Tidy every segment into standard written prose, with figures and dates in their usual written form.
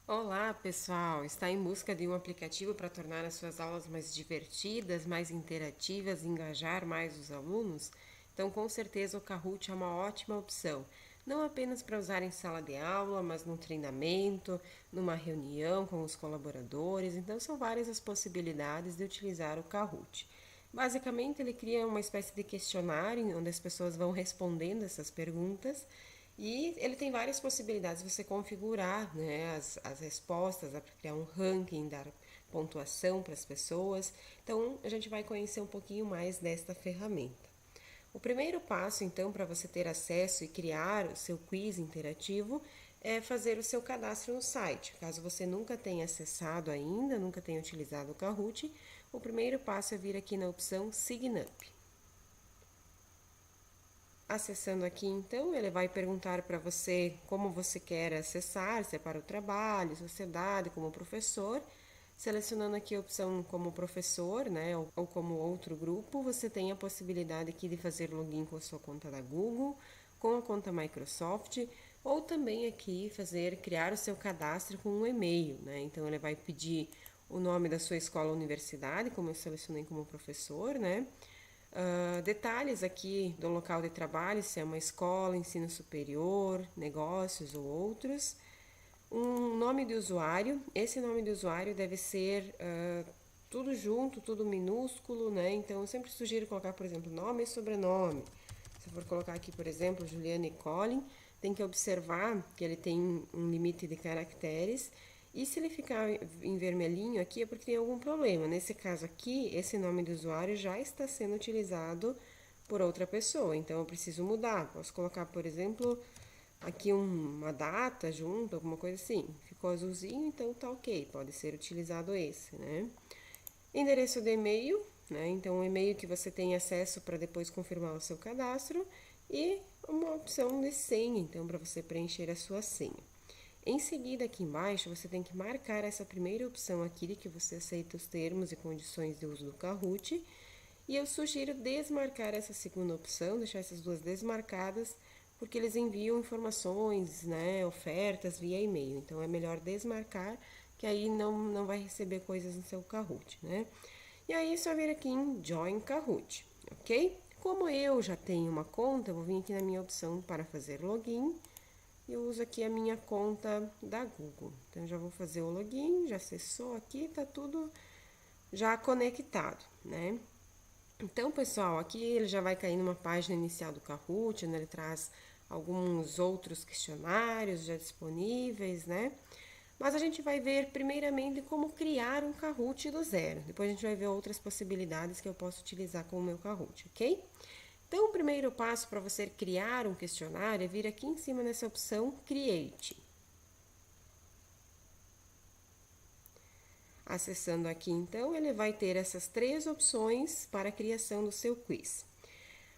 Olá, pessoal! Está em busca de um aplicativo para tornar as suas aulas mais divertidas, mais interativas e engajar mais os alunos? Então, com certeza, o Kahoot é uma ótima opção. Não apenas para usar em sala de aula, mas num treinamento, numa reunião com os colaboradores. Então, são várias as possibilidades de utilizar o Kahoot. Basicamente, ele cria uma espécie de questionário onde as pessoas vão respondendo essas perguntas e ele tem várias possibilidades de você configurar, né, as respostas, para criar um ranking, dar pontuação para as pessoas. Então, a gente vai conhecer um pouquinho mais desta ferramenta. O primeiro passo, então, para você ter acesso e criar o seu quiz interativo é fazer o seu cadastro no site. Caso você nunca tenha acessado ainda, nunca tenha utilizado o Kahoot, o primeiro passo é vir aqui na opção Sign Up. Acessando aqui, então, ele vai perguntar para você como você quer acessar, se é para o trabalho, sociedade, como professor. Selecionando aqui a opção como professor, né, ou como outro grupo, você tem a possibilidade aqui de fazer login com a sua conta da Google, com a conta Microsoft, ou também aqui criar o seu cadastro com um e-mail, né? Então ele vai pedir o nome da sua escola ou universidade, como eu selecionei como professor, né? Detalhes aqui do local de trabalho, se é uma escola, ensino superior, negócios ou outros. Um nome de usuário, esse nome de usuário deve ser tudo junto, tudo minúsculo, né? Então eu sempre sugiro colocar, por exemplo, nome e sobrenome. Se eu for colocar aqui, por exemplo, Juliane Collin, tem que observar que ele tem um limite de caracteres. E se ele ficar em vermelhinho aqui é porque tem algum problema. Nesse caso aqui, esse nome do usuário já está sendo utilizado por outra pessoa, então eu preciso mudar. Posso colocar, por exemplo, aqui uma data junto, alguma coisa assim. Ficou azulzinho, então tá ok, pode ser utilizado esse, né? Endereço de e-mail, né? Então, o e-mail que você tem acesso para depois confirmar o seu cadastro e uma opção de senha, então, para você preencher a sua senha. Em seguida, aqui embaixo, você tem que marcar essa primeira opção aqui de que você aceita os termos e condições de uso do Kahoot. E eu sugiro desmarcar essa segunda opção, deixar essas duas desmarcadas, porque eles enviam informações, né, ofertas via e-mail. Então é melhor desmarcar, que aí não vai receber coisas no seu Kahoot, né? E aí é só vir aqui em Join Kahoot, ok? Como eu já tenho uma conta, eu vou vir aqui na minha opção para fazer login. Eu uso aqui a minha conta da Google. Então já vou fazer o login, já acessou aqui, tá tudo já conectado, né? Então, pessoal, aqui ele já vai cair numa página inicial do Kahoot, onde ele traz alguns outros questionários já disponíveis, né? Mas a gente vai ver primeiramente como criar um Kahoot do zero. Depois a gente vai ver outras possibilidades que eu posso utilizar com o meu Kahoot, ok? Então, o primeiro passo para você criar um questionário é vir aqui em cima nessa opção Create. Acessando aqui, então, ele vai ter essas três opções para a criação do seu quiz.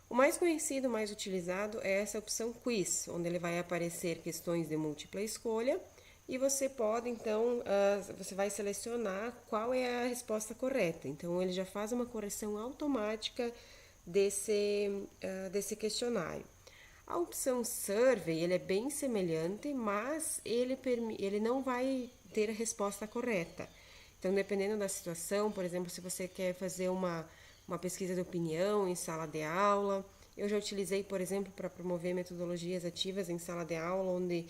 O mais conhecido, mais utilizado é essa opção Quiz, onde ele vai aparecer questões de múltipla escolha e você pode, então, você vai selecionar qual é a resposta correta. Então, ele já faz uma correção automática desse questionário. A opção Survey, ele é bem semelhante, mas ele não vai ter a resposta correta. Então, dependendo da situação, por exemplo, se você quer fazer uma pesquisa de opinião em sala de aula, eu já utilizei, por exemplo, para promover metodologias ativas em sala de aula, onde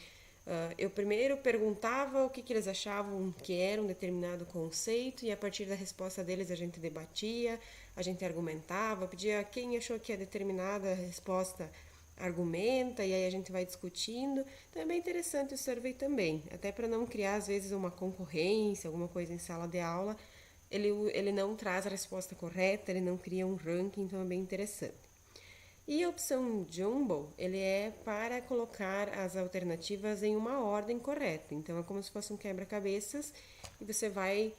eu primeiro perguntava o que eles achavam que era um determinado conceito e a partir da resposta deles a gente debatia, a gente argumentava, pedia quem achou que a determinada resposta argumenta e aí a gente vai discutindo. Então é bem interessante o survey também, até para não criar às vezes uma concorrência, alguma coisa em sala de aula. Ele não traz a resposta correta, ele não cria um ranking, então é bem interessante. E a opção Jumbo, ele é para colocar as alternativas em uma ordem correta. Então é como se fosse um quebra-cabeças e você vai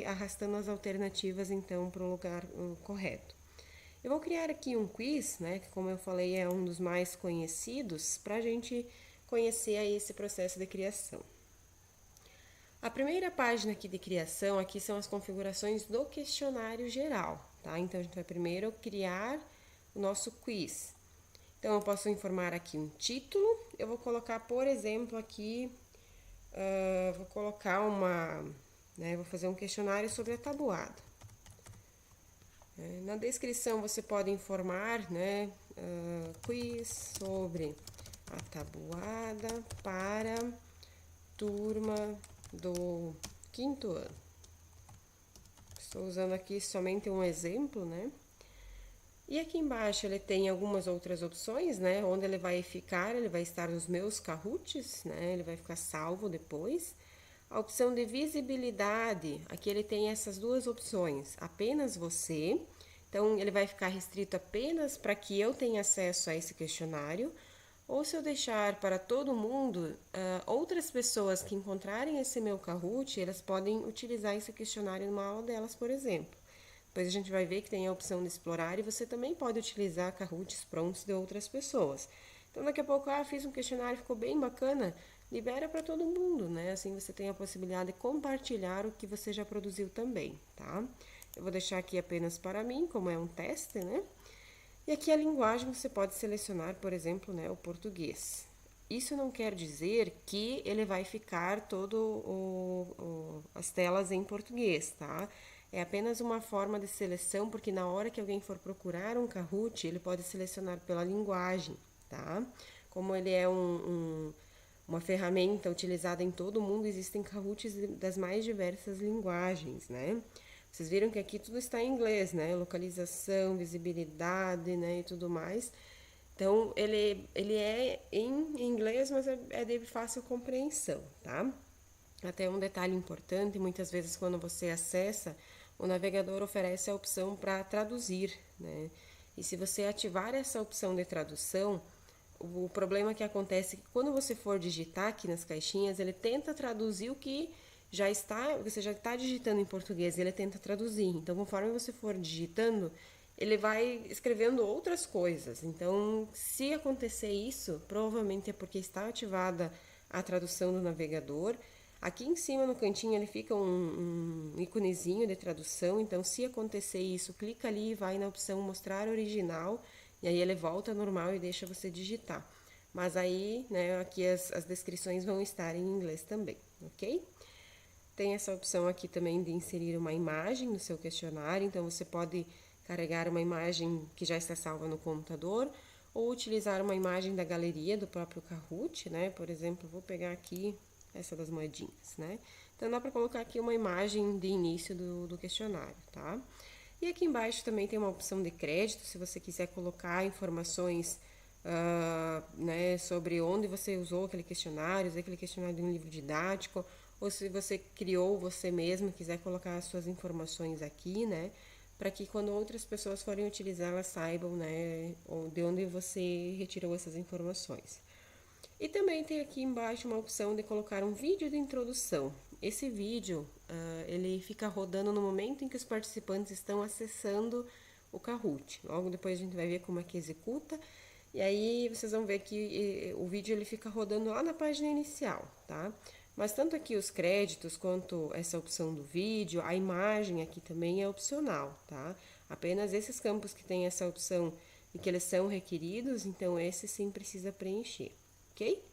arrastando as alternativas então para o lugar correto. Eu vou criar aqui um quiz, né, que como eu falei é um dos mais conhecidos, para a gente conhecer aí esse processo de criação. A primeira página aqui de criação, aqui são as configurações do questionário geral, tá? Então, a gente vai primeiro criar o nosso quiz. Então, eu posso informar aqui um título, eu vou colocar, por exemplo, aqui vou colocar vou fazer um questionário sobre a tabuada. Na descrição você pode informar, né, quiz sobre a tabuada para turma do quinto ano. Estou usando aqui somente um exemplo, né? E aqui embaixo ele tem algumas outras opções, né? Onde ele vai ficar, ele vai estar nos meus Kahoots, né? Ele vai ficar salvo depois. A opção de visibilidade, aqui ele tem essas duas opções, apenas você. Então, ele vai ficar restrito apenas para que eu tenha acesso a esse questionário. Ou se eu deixar para todo mundo, outras pessoas que encontrarem esse meu Kahoot, elas podem utilizar esse questionário numa aula delas, por exemplo. Depois a gente vai ver que tem a opção de explorar e você também pode utilizar Kahoots prontos de outras pessoas. Então daqui a pouco, fiz um questionário, ficou bem bacana, libera para todo mundo, né? Assim você tem a possibilidade de compartilhar o que você já produziu também, tá? Eu vou deixar aqui apenas para mim, como é um teste, né? E aqui a linguagem você pode selecionar, por exemplo, né, o português. Isso não quer dizer que ele vai ficar as telas em português, tá? É apenas uma forma de seleção, porque na hora que alguém for procurar um Kahoot, ele pode selecionar pela linguagem, tá? Como ele é uma ferramenta utilizada em todo mundo, existem Kahoots das mais diversas linguagens, né? Vocês viram que aqui tudo está em inglês, né? Localização, visibilidade, né? E tudo mais. Então, ele é em inglês, mas é de fácil compreensão, tá? Até um detalhe importante, muitas vezes quando você acessa, o navegador oferece a opção para traduzir, né? E se você ativar essa opção de tradução, o problema que acontece é que quando você for digitar aqui nas caixinhas, ele tenta traduzir o que você já está digitando em português, ele tenta traduzir. Então, conforme você for digitando, ele vai escrevendo outras coisas. Então, se acontecer isso, provavelmente é porque está ativada a tradução do navegador. Aqui em cima no cantinho ele fica um íconezinho de tradução, então se acontecer isso, clica ali e vai na opção mostrar original, e aí ele volta ao normal e deixa você digitar. Mas aí, né, aqui as descrições vão estar em inglês também, ok? Tem essa opção aqui também de inserir uma imagem no seu questionário, então você pode carregar uma imagem que já está salva no computador ou utilizar uma imagem da galeria do próprio Kahoot, né? Por exemplo, vou pegar aqui essa das moedinhas, né? Então dá para colocar aqui uma imagem de início do questionário, tá? E aqui embaixo também tem uma opção de crédito, se você quiser colocar informações né, sobre onde você usou aquele questionário, usou aquele questionário de um livro didático, ou se você criou você mesmo, quiser colocar as suas informações aqui, né, para que quando outras pessoas forem utilizar, elas saibam, né, de onde você retirou essas informações. E também tem aqui embaixo uma opção de colocar um vídeo de introdução. Esse vídeo, ele fica rodando no momento em que os participantes estão acessando o Kahoot. Logo depois a gente vai ver como é que executa. E aí vocês vão ver que o vídeo ele fica rodando lá na página inicial, tá? Mas tanto aqui os créditos quanto essa opção do vídeo, a imagem aqui também é opcional, tá? Apenas esses campos que tem essa opção e que eles são requeridos, então esse sim precisa preencher, ok?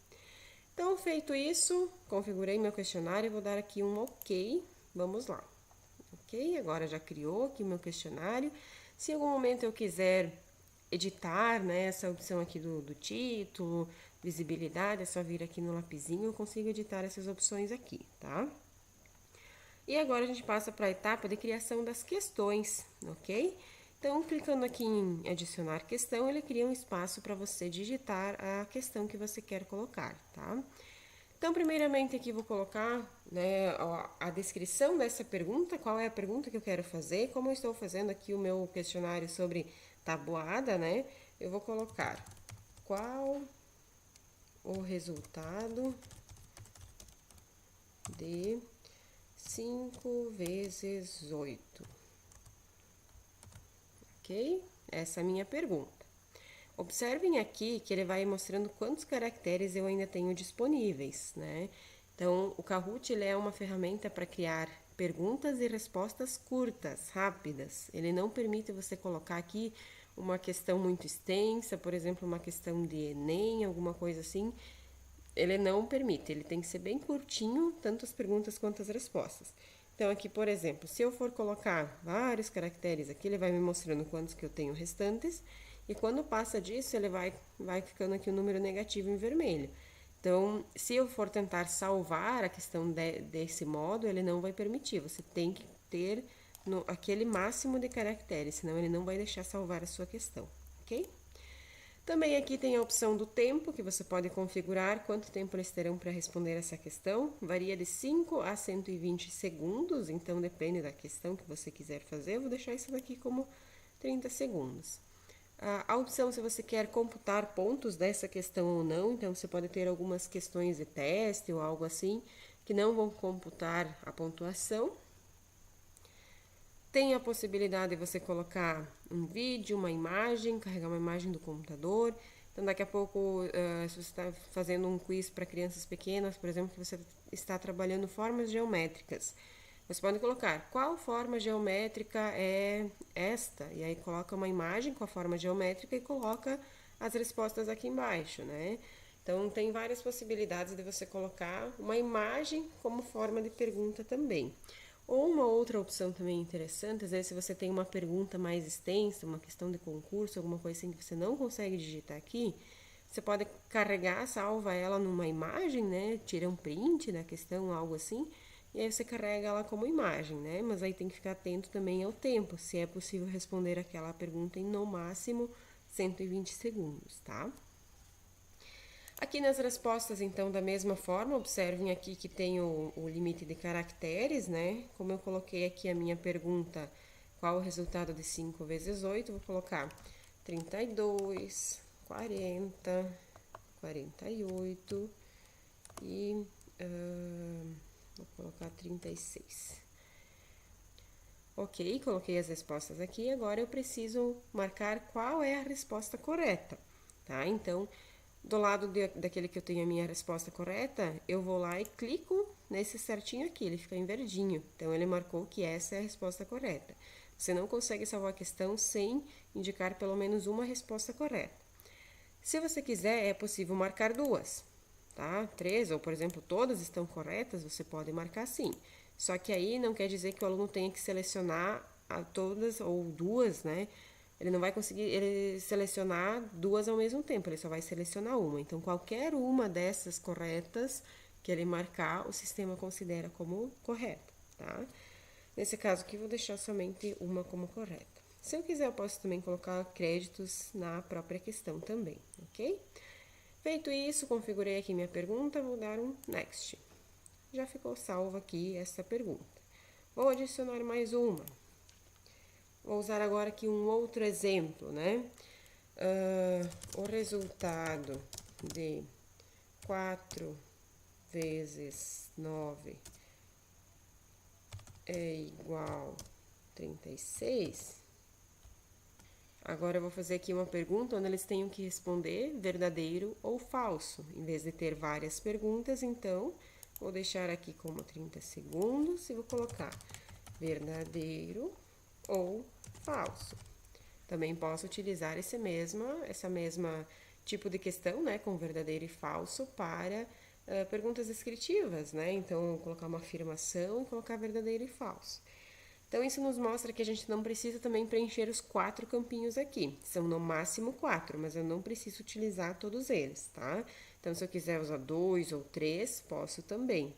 Então, feito isso, configurei meu questionário e vou dar aqui um ok. Vamos lá. Ok? Agora já criou aqui o meu questionário. Se em algum momento eu quiser editar, né, essa opção aqui do título, visibilidade, é só vir aqui no lapisinho, eu consigo editar essas opções aqui, tá? E agora a gente passa para a etapa de criação das questões, ok? Então, clicando aqui em adicionar questão, ele cria um espaço para você digitar a questão que você quer colocar, tá? Então, primeiramente aqui vou colocar, né, a descrição dessa pergunta, qual é a pergunta que eu quero fazer, como eu estou fazendo aqui o meu questionário sobre tabuada, né? Eu vou colocar qual o resultado de 5 vezes 8, ok? Essa é a minha pergunta. Observem aqui que ele vai mostrando quantos caracteres eu ainda tenho disponíveis, né? Então, o Kahoot ele é uma ferramenta para criar perguntas e respostas curtas, rápidas. Ele não permite você colocar aqui uma questão muito extensa, por exemplo, uma questão de Enem, alguma coisa assim, ele não permite, ele tem que ser bem curtinho, tanto as perguntas quanto as respostas. Então, aqui, por exemplo, se eu for colocar vários caracteres aqui, ele vai me mostrando quantos que eu tenho restantes, e quando passa disso, ele vai ficando aqui o número negativo em vermelho. Então, se eu for tentar salvar a questão desse modo, ele não vai permitir, você tem que ter aquele máximo de caracteres, senão ele não vai deixar salvar a sua questão, ok? Também aqui tem a opção do tempo, que você pode configurar quanto tempo eles terão para responder essa questão. Varia de 5 a 120 segundos, então depende da questão que você quiser fazer. Eu vou deixar isso daqui como 30 segundos. A opção se você quer computar pontos dessa questão ou não, então você pode ter algumas questões de teste ou algo assim, que não vão computar a pontuação. Tem a possibilidade de você colocar um vídeo, uma imagem, carregar uma imagem do computador. Então, daqui a pouco, se você está fazendo um quiz para crianças pequenas, por exemplo, que você está trabalhando formas geométricas, você pode colocar qual forma geométrica é esta, e aí coloca uma imagem com a forma geométrica e coloca as respostas aqui embaixo, né? Então, tem várias possibilidades de você colocar uma imagem como forma de pergunta também. Ou uma outra opção também interessante, às vezes se você tem uma pergunta mais extensa, uma questão de concurso, alguma coisa assim que você não consegue digitar aqui, você pode carregar, salva ela numa imagem, né? Tira um print da questão, algo assim, e aí você carrega ela como imagem, né? Mas aí tem que ficar atento também ao tempo, se é possível responder aquela pergunta em no máximo 120 segundos, tá? Aqui nas respostas, então, da mesma forma, observem aqui que tem o limite de caracteres, né? Como eu coloquei aqui a minha pergunta, qual o resultado de 5 vezes 8? Vou colocar 32, 40, 48 e vou colocar 36. Ok, coloquei as respostas aqui, agora eu preciso marcar qual é a resposta correta, tá? Então, do lado daquele que eu tenho a minha resposta correta, eu vou lá e clico nesse certinho aqui, ele fica em verdinho. Então, ele marcou que essa é a resposta correta. Você não consegue salvar a questão sem indicar pelo menos uma resposta correta. Se você quiser, é possível marcar duas, tá? 3, ou por exemplo, todas estão corretas, você pode marcar sim. Só que aí não quer dizer que o aluno tenha que selecionar a todas ou duas, né? Ele não vai conseguir selecionar duas ao mesmo tempo, ele só vai selecionar uma. Então, qualquer uma dessas corretas que ele marcar, o sistema considera como correta, tá? Nesse caso aqui, vou deixar somente uma como correta. Se eu quiser, eu posso também colocar créditos na própria questão também, ok? Feito isso, configurei aqui minha pergunta, vou dar um Next. Já ficou salva aqui essa pergunta. Vou adicionar mais uma. Vou usar agora aqui um outro exemplo, né? O resultado de 4 vezes 9 é igual a 36. Agora eu vou fazer aqui uma pergunta onde eles tenham que responder verdadeiro ou falso. Em vez de ter várias perguntas, então, vou deixar aqui como 30 segundos e vou colocar verdadeiro ou falso. Também posso utilizar essa mesma tipo de questão, né, com verdadeiro e falso para perguntas descritivas, né? Então, colocar uma afirmação e colocar verdadeiro e falso. Então, isso nos mostra que a gente não precisa também preencher os 4 campinhos aqui. São no máximo 4, mas eu não preciso utilizar todos eles, tá? Então, se eu quiser usar 2 ou 3, posso também.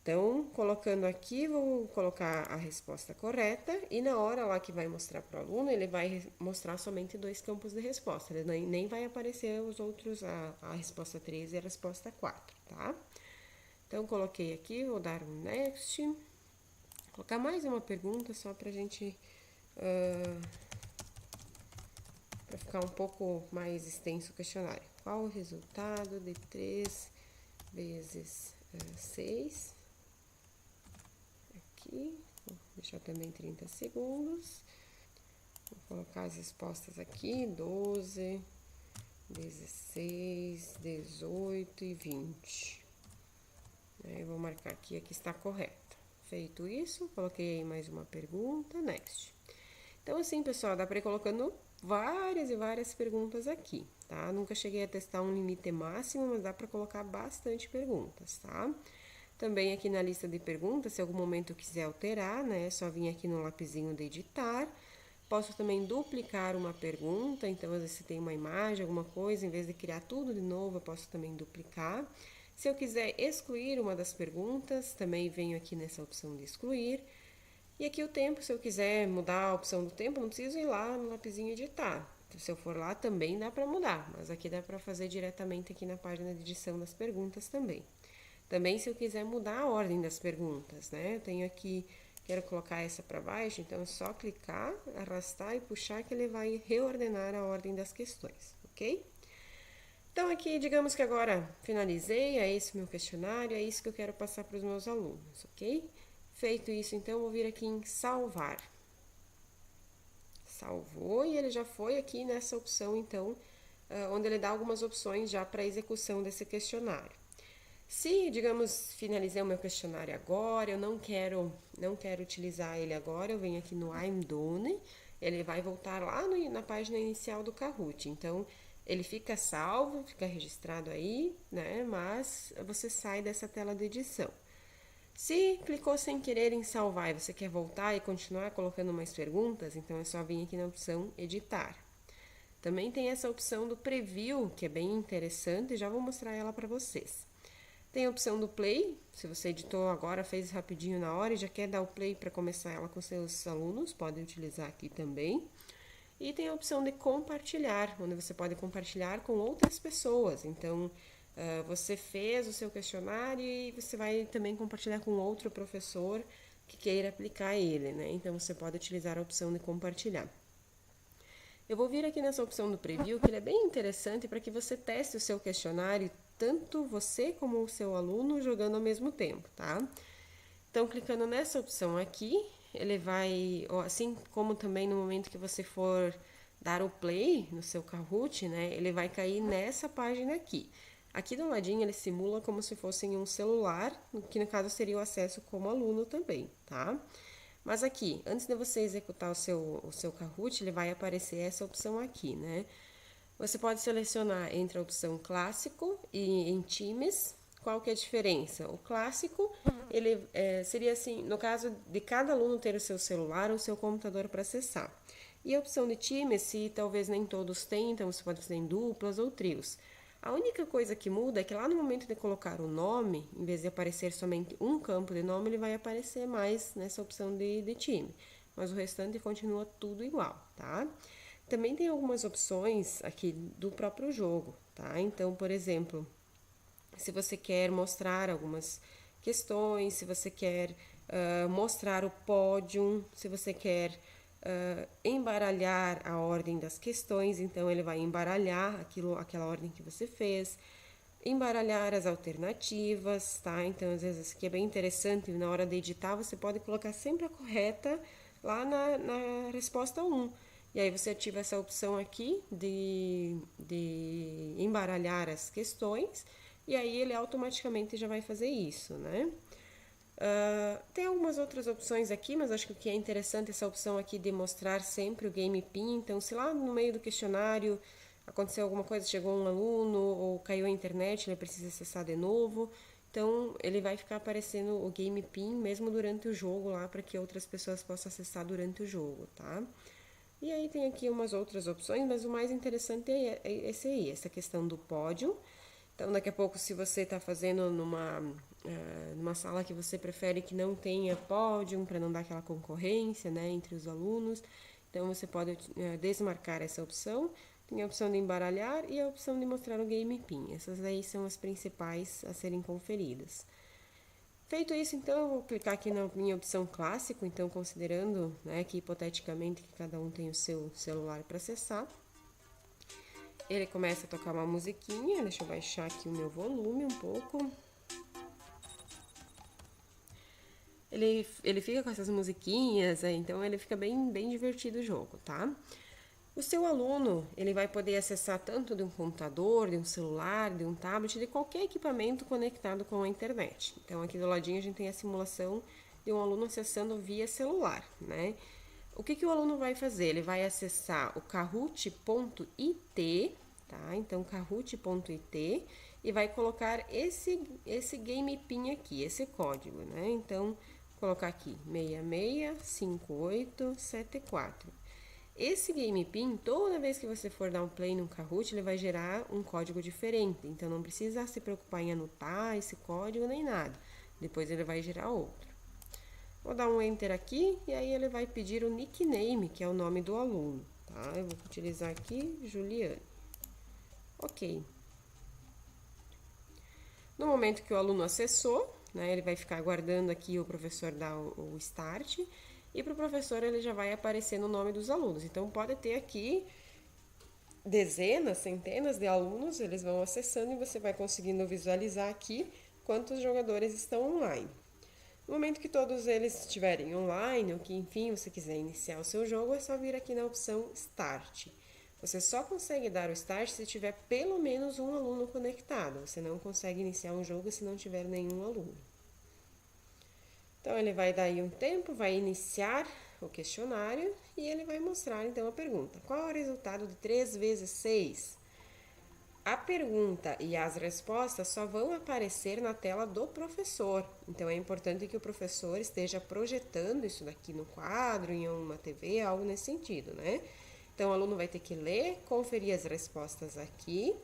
Então, colocando aqui, vou colocar a resposta correta e na hora lá que vai mostrar para o aluno, ele vai mostrar somente 2 campos de resposta. Ele nem vai aparecer os outros, a resposta 3 e a resposta 4, tá? Então, coloquei aqui, vou dar um Next. Colocar mais uma pergunta só para a gente, para ficar um pouco mais extenso o questionário. Qual o resultado de 3 vezes 6? Aqui, vou deixar também 30 segundos. Vou colocar as respostas aqui, 12, 16, 18 e 20. Eu vou marcar aqui a que está correta. Feito isso, coloquei aí mais uma pergunta, Next. Então, assim, pessoal, dá para ir colocando várias e várias perguntas aqui. tá? Nunca cheguei a testar um limite máximo, mas dá para colocar bastante perguntas, tá? Também aqui na lista de perguntas, se algum momento eu quiser alterar, né, é só vir aqui no lapisinho de editar. Posso também duplicar uma pergunta, então às vezes se tem uma imagem, alguma coisa, em vez de criar tudo de novo, eu posso também duplicar. Se eu quiser excluir uma das perguntas, também venho aqui nessa opção de excluir. E aqui o tempo, se eu quiser mudar a opção do tempo, não preciso ir lá no lapisinho editar. Se eu for lá, também dá para mudar, mas aqui dá para fazer diretamente aqui na página de edição das perguntas também. Também se eu quiser mudar a ordem das perguntas, né? Eu tenho aqui, quero colocar essa para baixo, então é só clicar, arrastar e puxar que ele vai reordenar a ordem das questões, ok? Então aqui, digamos que agora finalizei, é esse o meu questionário, é isso que eu quero passar para os meus alunos, ok? Feito isso, então, eu vou vir aqui em salvar. Salvou e ele já foi aqui nessa opção, então, onde ele dá algumas opções já para a execução desse questionário. Se, digamos, finalizei o meu questionário agora, eu não quero utilizar ele agora, eu venho aqui no I'm Done, ele vai voltar lá na página inicial do Kahoot. Então, ele fica salvo, fica registrado aí, né? Mas você sai dessa tela de edição. Se clicou sem querer em salvar e você quer voltar e continuar colocando mais perguntas, então é só vir aqui na opção editar. Também tem essa opção do preview, que é bem interessante, já vou mostrar ela para vocês. Tem a opção do play, se você editou agora, fez rapidinho na hora e já quer dar o play para começar ela com seus alunos, pode utilizar aqui também. E tem a opção de compartilhar, onde você pode compartilhar com outras pessoas. Então, você fez o seu questionário e você vai também compartilhar com outro professor que queira aplicar ele, né? Então, você pode utilizar a opção de compartilhar. Eu vou vir aqui nessa opção do preview, que ele é bem interessante para que você teste o seu questionário, tanto você como o seu aluno jogando ao mesmo tempo, tá? Então, clicando nessa opção aqui, ele vai, assim como também no momento que você for dar o play no seu Kahoot, né, ele vai cair nessa página aqui. Aqui do ladinho ele simula como se fosse em um celular, que no caso seria o acesso como aluno também, tá? Mas aqui, antes de você executar o seu Kahoot, ele vai aparecer essa opção aqui, né? Você pode selecionar entre a opção clássico e em times. Qual que é a diferença? O clássico, ele seria assim, no caso de cada aluno ter o seu celular ou o seu computador para acessar. E a opção de times, se talvez nem todos têm, então você pode fazer em duplas ou trios. A única coisa que muda é que lá no momento de colocar o nome, em vez de aparecer somente um campo de nome, ele vai aparecer mais nessa opção de time. Mas o restante continua tudo igual, tá? Também tem algumas opções aqui do próprio jogo, tá? Então, por exemplo, se você quer mostrar algumas questões, se você quer mostrar o pódio, se você quer embaralhar a ordem das questões, então ele vai embaralhar aquela ordem que você fez, embaralhar as alternativas, tá? Então, às vezes, isso aqui é bem interessante, na hora de editar, você pode colocar sempre a correta lá na resposta 1. E aí você ativa essa opção aqui de embaralhar as questões, e aí ele automaticamente já vai fazer isso, né? Tem algumas outras opções aqui, mas acho que o que é interessante é essa opção aqui de mostrar sempre o Game Pin. Então, se lá no meio do questionário aconteceu alguma coisa, chegou um aluno ou caiu a internet, ele precisa acessar de novo, então ele vai ficar aparecendo o Game Pin mesmo durante o jogo lá, para que outras pessoas possam acessar durante o jogo, tá? E aí tem aqui umas outras opções, mas o mais interessante é esse aí, essa questão do pódio. Então, daqui a pouco, se você está fazendo numa sala que você prefere que não tenha pódio, para não dar aquela concorrência, né, entre os alunos, então você pode desmarcar essa opção. Tem a opção de embaralhar e a opção de mostrar o Game Pin. Essas aí são as principais a serem conferidas. Feito isso, então, eu vou clicar aqui na minha opção clássico, então, considerando, né, que hipoteticamente que cada um tem o seu celular para acessar. Ele começa a tocar uma musiquinha, deixa eu baixar aqui o meu volume um pouco. Ele fica com essas musiquinhas, então ele fica bem divertido o jogo, tá? O seu aluno, ele vai poder acessar tanto de um computador, de um celular, de um tablet, de qualquer equipamento conectado com a internet. Então, aqui do ladinho a gente tem a simulação de um aluno acessando via celular, né? O que o aluno vai fazer? Ele vai acessar o kahoot.it, tá? Então, kahoot.it e vai colocar esse game pin aqui, esse código, né? Então, vou colocar aqui 665874. Esse game pin, toda vez que você for dar um play no Kahoot, ele vai gerar um código diferente. Então, não precisa se preocupar em anotar esse código nem nada. Depois ele vai gerar outro. Vou dar um Enter aqui e aí ele vai pedir o nickname, que é o nome do aluno, tá? Eu vou utilizar aqui Juliane. Ok. No momento que o aluno acessou, né, ele vai ficar aguardando aqui o professor dar o start e para o professor ele já vai aparecer no nome dos alunos. Então pode ter aqui dezenas, centenas de alunos, eles vão acessando e você vai conseguindo visualizar aqui quantos jogadores estão online. No momento que todos eles estiverem online, ou que enfim você quiser iniciar o seu jogo, é só vir aqui na opção Start. Você só consegue dar o Start se tiver pelo menos um aluno conectado. Você não consegue iniciar um jogo se não tiver nenhum aluno. Então ele vai dar aí um tempo, vai iniciar o questionário e ele vai mostrar então a pergunta. Qual é o resultado de 3 vezes 6? A pergunta e as respostas só vão aparecer na tela do professor. Então é importante que o professor esteja projetando isso daqui no quadro, em uma TV, algo nesse sentido, né? Então o aluno vai ter que ler, conferir as respostas aqui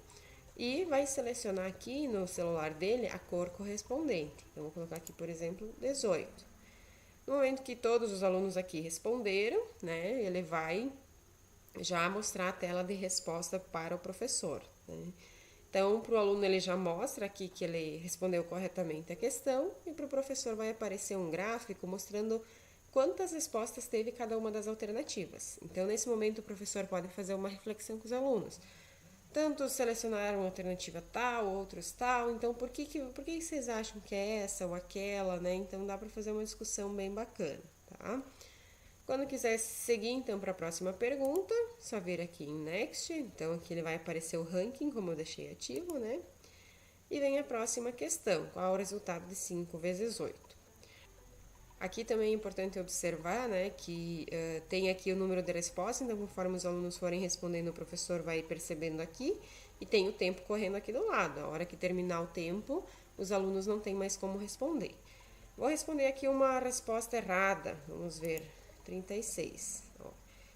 e vai selecionar aqui no celular dele a cor correspondente. Então vou colocar aqui, por exemplo, 18. No momento que todos os alunos aqui responderam, né, ele vai já mostrar a tela de resposta para o professor, né? Então, para o aluno ele já mostra aqui que ele respondeu corretamente a questão e para o professor vai aparecer um gráfico mostrando quantas respostas teve cada uma das alternativas. Então, nesse momento o professor pode fazer uma reflexão com os alunos. Tantos selecionaram uma alternativa tal, outros tal, então por que vocês acham que é essa ou aquela, né? Então dá para fazer uma discussão bem bacana, tá? Quando quiser seguir então para a próxima pergunta, só vir aqui em Next, então aqui ele vai aparecer o ranking, como eu deixei ativo, né? E vem a próxima questão, qual é o resultado de 5 vezes 8? Aqui também é importante observar, né, que tem aqui o número de respostas, então conforme os alunos forem respondendo, o professor vai percebendo aqui, e tem o tempo correndo aqui do lado. A hora que terminar o tempo, os alunos não têm mais como responder. Vou responder aqui uma resposta errada, vamos ver, 36. Ó.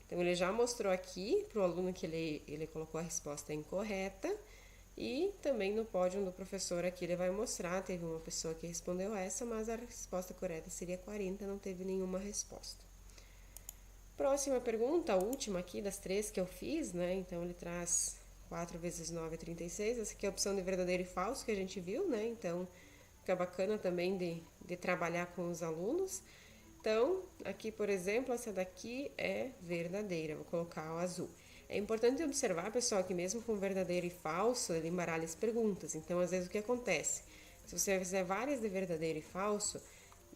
Então, ele já mostrou aqui para o aluno que ele colocou a resposta incorreta, e também no pódio do professor aqui ele vai mostrar, teve uma pessoa que respondeu essa, mas a resposta correta seria 40, não teve nenhuma resposta. Próxima pergunta, a última aqui das 3 que eu fiz, né? Então ele traz 4 vezes 9 é 36, essa aqui é a opção de verdadeiro e falso que a gente viu, né? Então fica bacana também de trabalhar com os alunos. Então, aqui por exemplo, essa daqui é verdadeira, vou colocar o azul. É importante observar, pessoal, que mesmo com verdadeiro e falso, ele embaralha as perguntas. Então, às vezes, o que acontece? Se você fizer várias de verdadeiro e falso,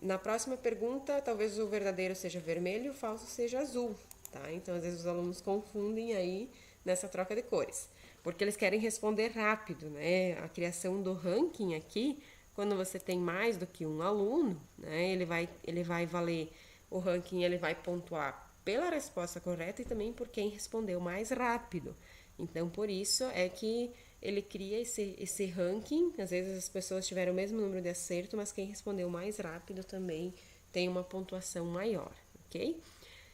na próxima pergunta, talvez o verdadeiro seja vermelho e o falso seja azul, tá? Então, às vezes, os alunos confundem aí nessa troca de cores. Porque eles querem responder rápido, né? A criação do ranking aqui, quando você tem mais do que um aluno, né? Ele vai valer o ranking, ele vai pontuar pela resposta correta e também por quem respondeu mais rápido. Então, por isso é que ele cria esse ranking. Às vezes as pessoas tiveram o mesmo número de acerto, mas quem respondeu mais rápido também tem uma pontuação maior, ok?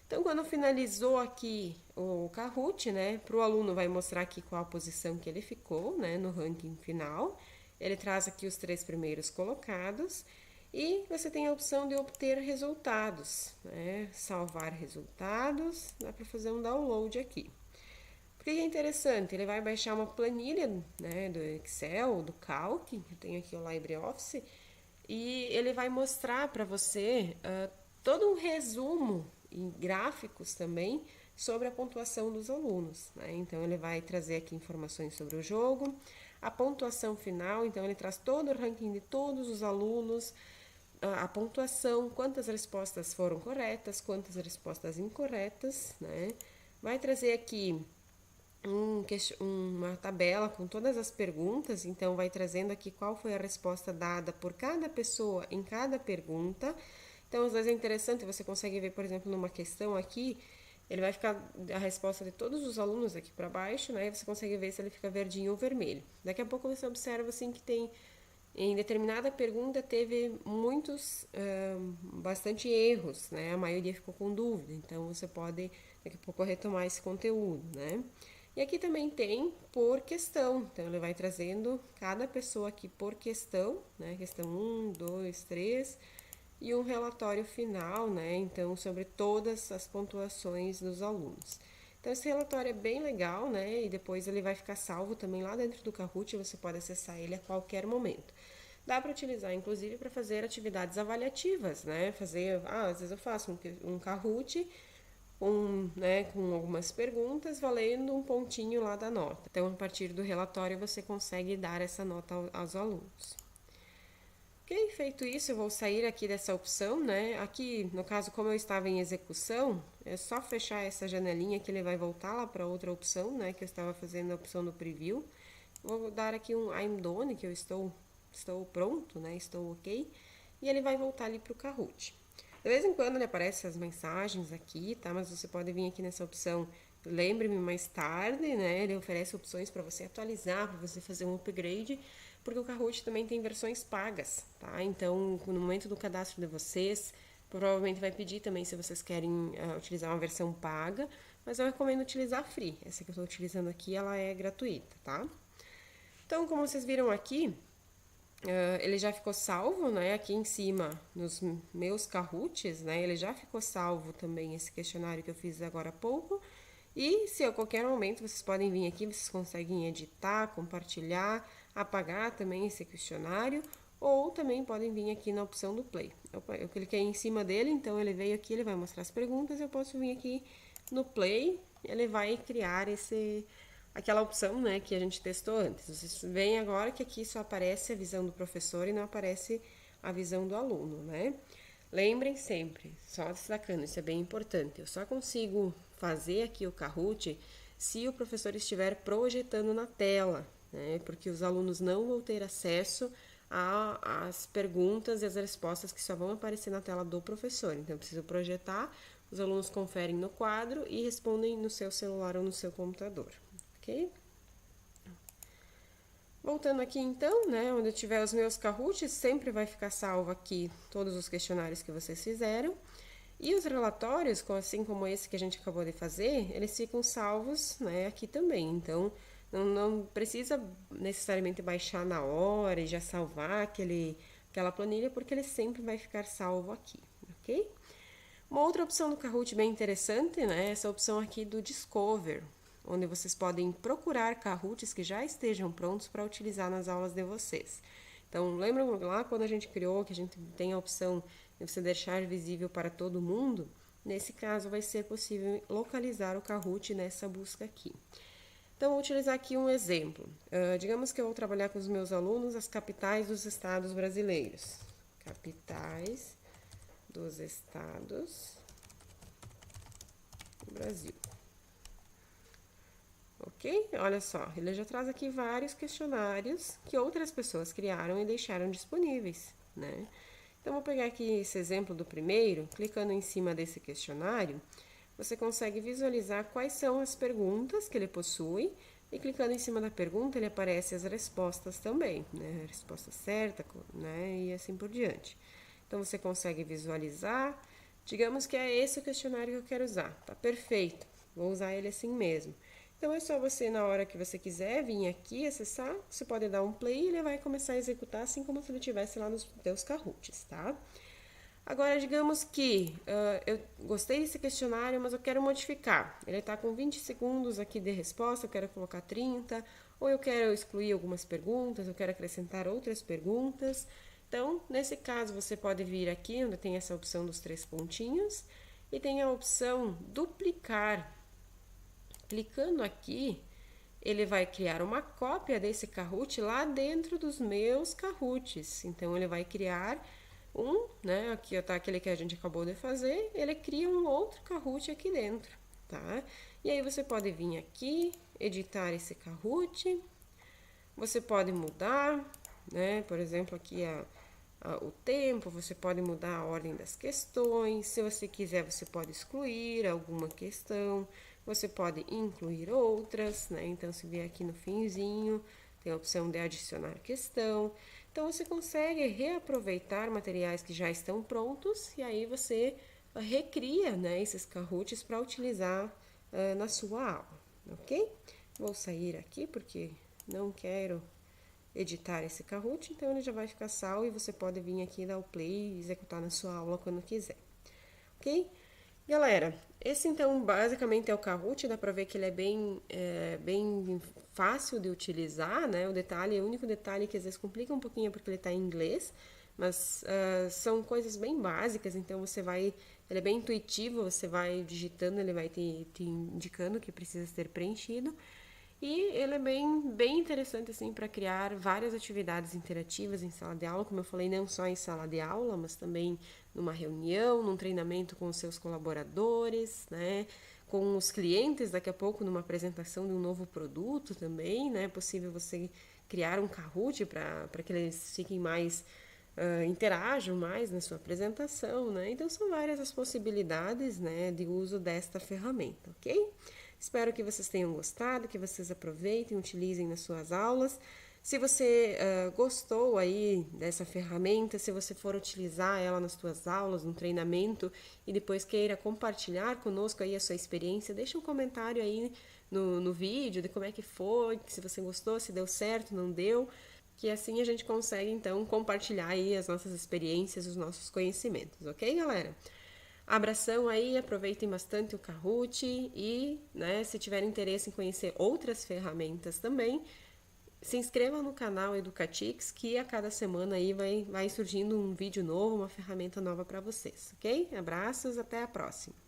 Então, quando finalizou aqui o Kahoot, né, para o aluno vai mostrar aqui qual a posição que ele ficou, né, no ranking final. Ele traz aqui os 3 primeiros colocados. E você tem a opção de obter resultados, né? Salvar resultados, dá para fazer um download aqui. Por que é interessante? Ele vai baixar uma planilha, né, do Excel, do Calc, eu tenho aqui o LibreOffice, e ele vai mostrar para você todo um resumo em gráficos também sobre a pontuação dos alunos, né? Então ele vai trazer aqui informações sobre o jogo, a pontuação final, então ele traz todo o ranking de todos os alunos, a pontuação, quantas respostas foram corretas, quantas respostas incorretas, né? Vai trazer aqui uma tabela com todas as perguntas, então vai trazendo aqui qual foi a resposta dada por cada pessoa em cada pergunta. Então, às vezes é interessante, você consegue ver, por exemplo, numa questão aqui, ele vai ficar a resposta de todos os alunos aqui para baixo, né? E você consegue ver se ele fica verdinho ou vermelho. Daqui a pouco você observa assim que tem em determinada pergunta teve bastante erros, né? A maioria ficou com dúvida, então você pode daqui a pouco retomar esse conteúdo, né? E aqui também tem por questão, então ele vai trazendo cada pessoa aqui por questão, né? Questão 1, 2, 3 e um relatório final, né? Então, sobre todas as pontuações dos alunos. Então, esse relatório é bem legal, né? E depois ele vai ficar salvo também lá dentro do Kahoot, você pode acessar ele a qualquer momento. Dá para utilizar, inclusive, para fazer atividades avaliativas, né? Às vezes eu faço um Kahoot com algumas perguntas, valendo um pontinho lá da nota. Então, a partir do relatório, você consegue dar essa nota aos alunos. Ok, feito isso, eu vou sair aqui dessa opção, né? Aqui, no caso, como eu estava em execução, é só fechar essa janelinha que ele vai voltar lá para outra opção, né? Que eu estava fazendo a opção no preview. Vou dar aqui um I'm done, que eu estou pronto, né? Estou ok. E ele vai voltar ali para o Kahoot. De vez em quando ele aparece as mensagens aqui, tá? Mas você pode vir aqui nessa opção lembre-me mais tarde, né? Ele oferece opções para você atualizar, para você fazer um upgrade, porque o Kahoot também tem versões pagas, tá? Então, no momento do cadastro de vocês, provavelmente vai pedir também se vocês querem utilizar uma versão paga, mas eu recomendo utilizar a free. Essa que eu estou utilizando aqui, ela é gratuita, tá? Então, como vocês viram aqui, ele já ficou salvo, né? Aqui em cima, nos meus Kahoots, né? Ele já ficou salvo também esse questionário que eu fiz agora há pouco. E se a qualquer momento vocês podem vir aqui, vocês conseguem editar, compartilhar, apagar também esse questionário, ou também podem vir aqui na opção do Play. Eu cliquei em cima dele, então ele veio aqui, ele vai mostrar as perguntas, eu posso vir aqui no Play, ele vai criar aquela opção, né, que a gente testou antes. Vocês veem agora que aqui só aparece a visão do professor e não aparece a visão do aluno, né? Lembrem sempre, só destacando, isso é bem importante, eu só consigo fazer aqui o Kahoot se o professor estiver projetando na tela, né? Porque os alunos não vão ter acesso às perguntas e às respostas que só vão aparecer na tela do professor. Então, eu preciso projetar, os alunos conferem no quadro e respondem no seu celular ou no seu computador, ok? Voltando aqui então, né, onde eu tiver os meus Kahoots, sempre vai ficar salvo aqui todos os questionários que vocês fizeram. E os relatórios, assim como esse que a gente acabou de fazer, eles ficam salvos, né, aqui também. Então, não precisa necessariamente baixar na hora e já salvar aquela planilha, porque ele sempre vai ficar salvo aqui, ok? Uma outra opção do Kahoot bem interessante, né, é essa opção aqui do Discover, onde vocês podem procurar Kahoots que já estejam prontos para utilizar nas aulas de vocês. Então, lembram lá quando a gente criou que a gente tem a opção de você deixar visível para todo mundo? Nesse caso, vai ser possível localizar o Kahoot nessa busca aqui. Então, vou utilizar aqui um exemplo. Digamos que eu vou trabalhar com os meus alunos as capitais dos estados brasileiros. Capitais dos estados do Brasil. Ok? Olha só, ele já traz aqui vários questionários que outras pessoas criaram e deixaram disponíveis, né? Então, vou pegar aqui esse exemplo do primeiro, clicando em cima desse questionário, você consegue visualizar quais são as perguntas que ele possui e clicando em cima da pergunta, ele aparece as respostas também, né? A resposta certa, né? E assim por diante. Então, você consegue visualizar, digamos que é esse o questionário que eu quero usar, tá perfeito, vou usar ele assim mesmo. Então, é só você, na hora que você quiser, vir aqui acessar, você pode dar um play e ele vai começar a executar assim como se ele estivesse lá nos teus Kahoots, tá? Agora, digamos que eu gostei desse questionário, mas eu quero modificar. Ele está com 20 segundos aqui de resposta, eu quero colocar 30, ou eu quero excluir algumas perguntas, eu quero acrescentar outras perguntas. Então, nesse caso, você pode vir aqui, onde tem essa opção dos 3 pontinhos, e tem a opção duplicar. Clicando aqui, ele vai criar uma cópia desse Kahoot lá dentro dos meus Kahoots. Então, ele vai criar né? Aqui está aquele que a gente acabou de fazer. Ele cria um outro Kahoot aqui dentro, tá? E aí, você pode vir aqui, editar esse Kahoot. Você pode mudar, né? Por exemplo, aqui o tempo, você pode mudar a ordem das questões. Se você quiser, você pode excluir alguma questão, você pode incluir outras, né? Então, se vier aqui no finzinho, tem a opção de adicionar questão. Então, você consegue reaproveitar materiais que já estão prontos e aí você recria, né, esses Kahoots para utilizar na sua aula, ok? Vou sair aqui porque não quero editar esse Kahoot, então ele já vai ficar salvo e você pode vir aqui dar o play e executar na sua aula quando quiser, ok? Galera, esse então basicamente é o Kahoot, dá pra ver que ele bem fácil de utilizar, né? O único detalhe que às vezes complica um pouquinho é porque ele tá em inglês, mas são coisas bem básicas, então ele é bem intuitivo, você vai digitando, ele vai te indicando o que precisa ser preenchido. E ele é bem interessante assim para criar várias atividades interativas em sala de aula, como eu falei, não só em sala de aula, mas também numa reunião, num treinamento com os seus colaboradores, né? Com os clientes, daqui a pouco numa apresentação de um novo produto também, né? É possível você criar um Kahoot para que eles fiquem mais interajam mais na sua apresentação, né? Então são várias as possibilidades, né, de uso desta ferramenta, ok? Espero que vocês tenham gostado, que vocês aproveitem, utilizem nas suas aulas. Se você gostou aí dessa ferramenta, se você for utilizar ela nas suas aulas, no treinamento e depois queira compartilhar conosco aí a sua experiência, deixa um comentário aí no vídeo de como é que foi, se você gostou, se deu certo, não deu, que assim a gente consegue então compartilhar aí as nossas experiências, os nossos conhecimentos, ok, galera? Abração aí, aproveitem bastante o Kahoot e, né, se tiverem interesse em conhecer outras ferramentas também, se inscrevam no canal Educatix, que a cada semana aí vai surgindo um vídeo novo, uma ferramenta nova para vocês, ok? Abraços, até a próxima!